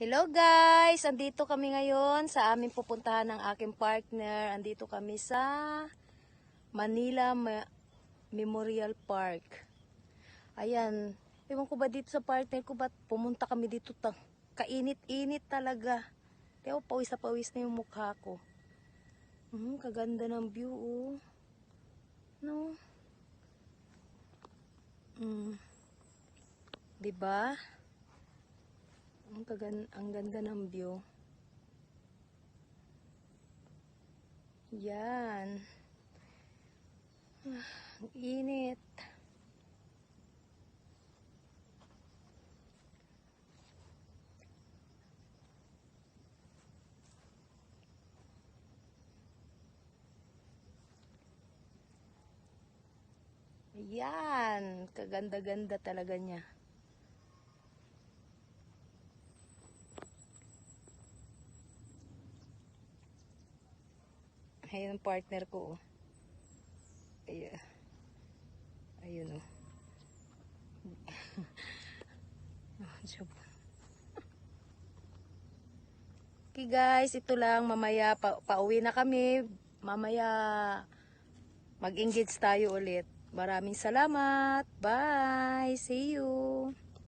Hello guys! Andito kami ngayon sa aming pupuntahan ng aking partner. Andito kami sa Manila Memorial Park. Ayan. Ewan ko ba dito sa partner ko, ba't pumunta kami dito? Kainit-init talaga. Kaya pawis na pawis na yung mukha ko. Kaganda ng view, oh. No? Diba? Ang ganda ng view. Yan. Ang init. Yan. Kaganda-ganda talaga niya. Ayun ang partner ko, oh. Ayun. Ayun, oh. Okay guys, ito lang. Mamaya pauwi na kami. Mamaya mag-engage tayo ulit. Maraming salamat. Bye. See you.